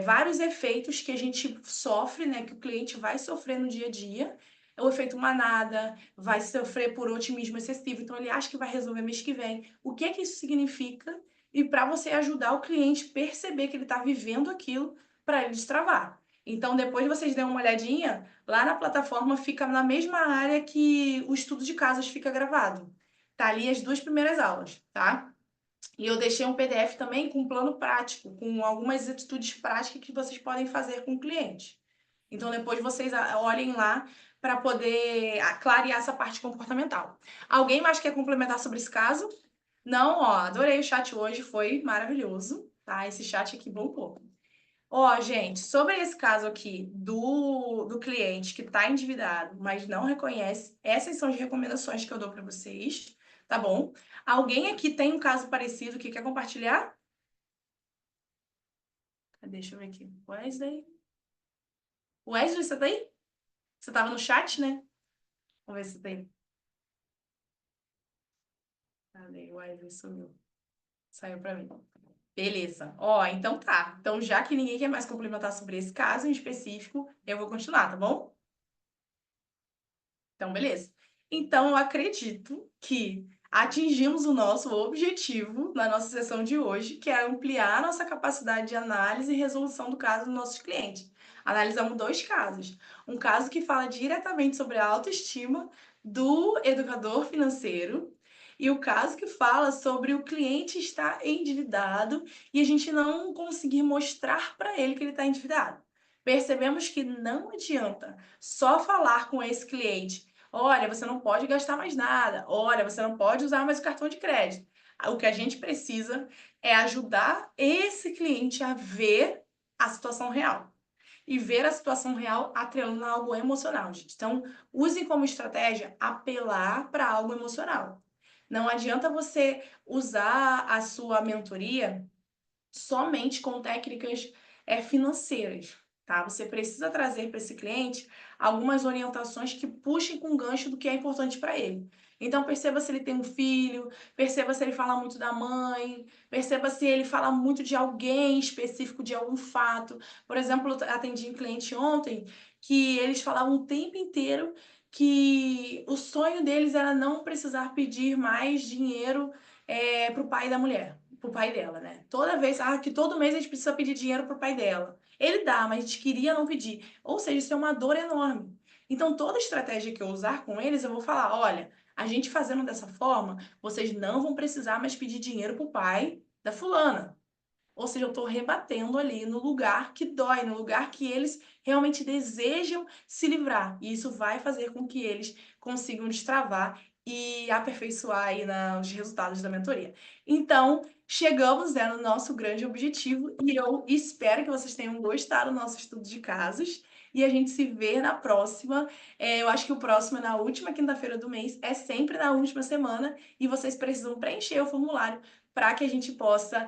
vários efeitos que a gente sofre, né, que o cliente vai sofrer no dia a dia. É o efeito manada, vai sofrer por otimismo excessivo, então ele acha que vai resolver mês que vem. O que é que isso significa? E para você ajudar o cliente a perceber que ele está vivendo aquilo para ele destravar. Então, depois de vocês derem uma olhadinha, lá na plataforma fica na mesma área que o estudo de casos fica gravado. Tá ali as 2 primeiras aulas, tá? E eu deixei um PDF também com um plano prático, com algumas atitudes práticas que vocês podem fazer com o cliente. Então, depois vocês olhem lá para poder clarear essa parte comportamental. Alguém mais quer complementar sobre esse caso? Não, ó, adorei o chat hoje, foi maravilhoso, tá? Esse chat aqui bombou. Ó, gente, sobre esse caso aqui do cliente que está endividado, mas não reconhece, essas são as recomendações que eu dou para vocês, tá bom? Alguém aqui tem um caso parecido que quer compartilhar? Deixa eu ver aqui. Wesley? Wesley, você tá aí? Você tava no chat, né? Vamos ver se tem. Cadê? O Wesley sumiu. Saiu para mim. Beleza. Ó, então tá. Então, já que ninguém quer mais complementar sobre esse caso em específico, eu vou continuar, tá bom? Então, beleza. Então, eu acredito que atingimos o nosso objetivo na nossa sessão de hoje, que é ampliar a nossa capacidade de análise e resolução do caso dos nossos clientes. Analisamos 2 casos. Um caso que fala diretamente sobre a autoestima do educador financeiro e o caso que fala sobre o cliente estar endividado e a gente não conseguir mostrar para ele que ele está endividado. Percebemos que não adianta só falar com esse cliente: olha, você não pode gastar mais nada, olha, você não pode usar mais o cartão de crédito. O que a gente precisa é ajudar esse cliente a ver a situação real. E ver a situação real atrelando a algo emocional, gente. Então, use como estratégia apelar para algo emocional. Não adianta você usar a sua mentoria somente com técnicas financeiras, tá? Você precisa trazer para esse cliente algumas orientações que puxem com gancho do que é importante para ele. Então, perceba se ele tem um filho, perceba se ele fala muito da mãe, perceba se ele fala muito de alguém específico, de algum fato. Por exemplo, eu atendi um cliente ontem que eles falavam o tempo inteiro que o sonho deles era não precisar pedir mais dinheiro para o pai da mulher, pro pai dela, né? Toda vez, que todo mês a gente precisa pedir dinheiro pro pai dela. Ele dá, mas a gente queria não pedir. Ou seja, isso é uma dor enorme. Então, toda estratégia que eu usar com eles, eu vou falar: olha, a gente fazendo dessa forma, vocês não vão precisar mais pedir dinheiro pro pai da fulana. Ou seja, eu estou rebatendo ali no lugar que dói, no lugar que eles realmente desejam se livrar. E isso vai fazer com que eles consigam destravar e aperfeiçoar aí os resultados da mentoria. Então, chegamos, no nosso grande objetivo e eu espero que vocês tenham gostado do nosso estudo de casos. E a gente se vê na próxima. Eu acho que o próximo é na última quinta-feira do mês, é sempre na última semana, e vocês precisam preencher o formulário para que a gente possa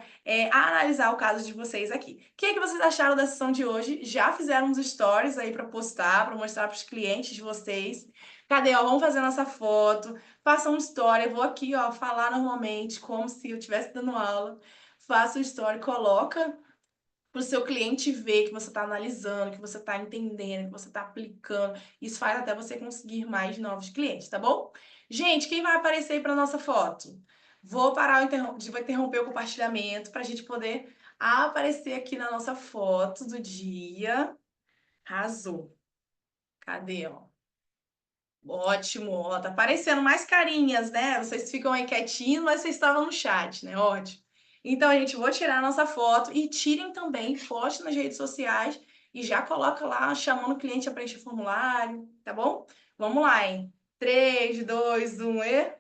analisar o caso de vocês aqui. O que vocês acharam da sessão de hoje? Já fizeram uns stories aí para postar, para mostrar para os clientes de vocês? Cadê? Ó, vamos fazer nossa foto, faça um story. Eu vou aqui, ó, falar normalmente, como se eu estivesse dando aula. Faça um story, coloca para o seu cliente ver que você está analisando, que você está entendendo, que você está aplicando. Isso faz até você conseguir mais novos clientes, tá bom? Gente, quem vai aparecer aí para nossa foto? Vou parar, vou interromper o compartilhamento para a gente poder aparecer aqui na nossa foto do dia. Arrasou. Cadê, ó? Ótimo, ó, tá aparecendo mais carinhas, né? Vocês ficam aí quietinhos, mas vocês estavam no chat, né? Ótimo. Então, gente, vou tirar a nossa foto e tirem também, poste nas redes sociais e já coloca lá chamando o cliente a preencher o formulário, tá bom? Vamos lá, hein? 3, 2, 1 e...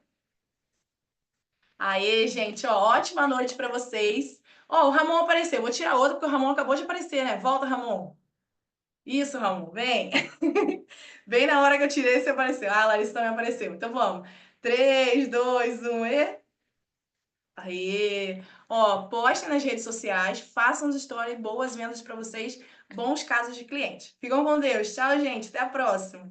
Aê, gente, ó, ótima noite para vocês. Ó, o Ramon apareceu. Vou tirar outra porque o Ramon acabou de aparecer, né? Volta, Ramon. Isso, Ramon, vem. Bem na hora que eu tirei, você apareceu. Ah, a Larissa também apareceu. Então vamos. 3, 2, 1 e... Aê! Ó, postem nas redes sociais, façam os stories, boas vendas para vocês, bons casos de cliente. Ficam com Deus. Tchau, gente. Até a próxima.